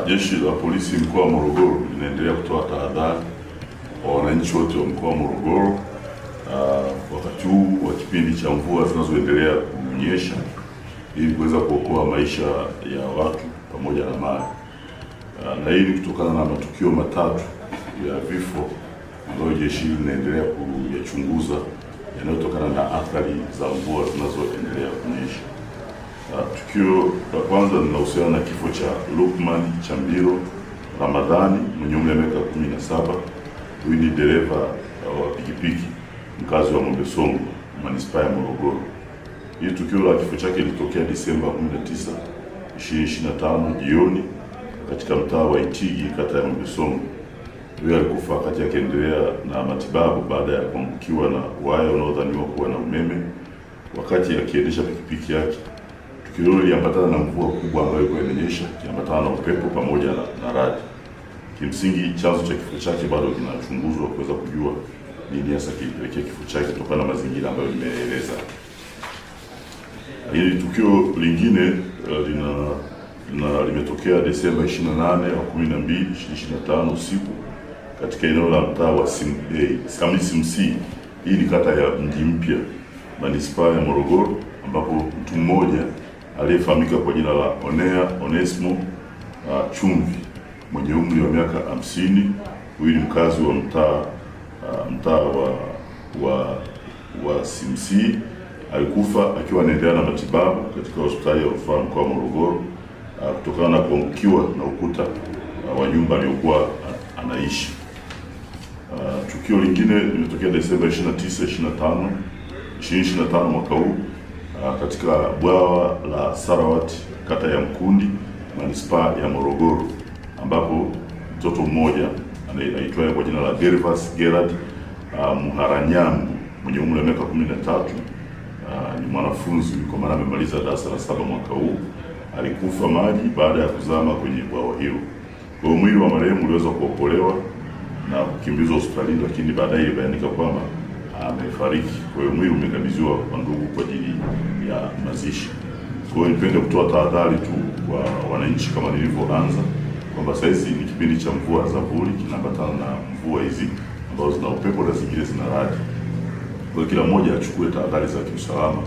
Jeshi la Polisi mkoa wa Morogoro linaendelea kutoa tahadhari kwa wananchi wote wa mkoa wa Morogoro wakati huu wa kipindi cha mvua zinazoendelea kunyesha ili kuweza kuokoa maisha ya watu pamoja na mali. Na hii ni kutokana na matukio matatu ya vifo ambayo jeshi linaendelea kuyachunguza yanayotokana na athari za mvua zinazoendelea kunyesha. Tukio la kwanza linahusiana na kifo cha Lukman Chambiro Ramadhani mwenye umri wa miaka 17. Huyu ni dereva wa pikipiki mkazi wa Mwembe Songwe, manispaa ya Morogoro. Hii tukio la kifo chake lilitokea Disemba 19, 2025 jioni katika mtaa wa Itigi, kata ya Mwembe Songwe. Huyu alikufa wakati akiendelea na matibabu baada ya kuangukiwa na waya unaodhaniwa kuwa na umeme wakati akiendesha pikipiki yake. Tukio hilo liliambatana na mvua kubwa ambayo ilikuwa inanyesha, ikiambatana na upepo pamoja na radi. Kimsingi chanzo cha kifo chake bado kinachunguzwa kuweza kujua nini hasa kilipelekea kifo chake kutokana na mazingira ambayo nimeeleza. Hili tukio lingine limetokea Desemba 28/12/2025 usiku katika eneo la mtaa wa Hamisi. Hii ni kata ya Mji Mpya, manispaa ya Morogoro, ambapo mtu mmoja aliyefahamika kwa jina la Onesmo Chumvi mwenye umri wa miaka 50, huyu ni mkazi wa mtaa wa Simsi, alikufa akiwa anaendelea na matibabu katika hospitali ya rufaa mkoa wa Morogoro kutokana na kuangukiwa na ukuta wa nyumba aliyokuwa anaishi. Tukio lingine limetokea Desemba 29, 2025 mwaka huu katika bwawa la Sarawati, kata ya Mkundi, manispaa ya Morogoro, ambapo mtoto mmoja anaitwa kwa jina la Gervas Gerard Muharanyambu mwenye umri wa miaka 13, ni mwanafunzi kwa maana amemaliza darasa la 7 mwaka huu, alikufa maji baada ya kuzama kwenye bwawa hilo. Kwa hiyo mwili wa marehemu uliweza kuokolewa na kukimbizwa hospitalini, lakini baadaye ilibainika kwamba amefariki. Kwa hiyo mwili umekabidhiwa kwa ndugu kwa ajili ya mazishi. Kwa hiyo nipende kutoa tahadhari tu kwa wananchi kama nilivyoanza kwamba sasa hizi ni kipindi cha mvua za vuli, kinaambatana na mvua hizi ambazo zina upepo na zingine zina radi. Kwa hiyo kila mmoja achukue tahadhari za kiusalama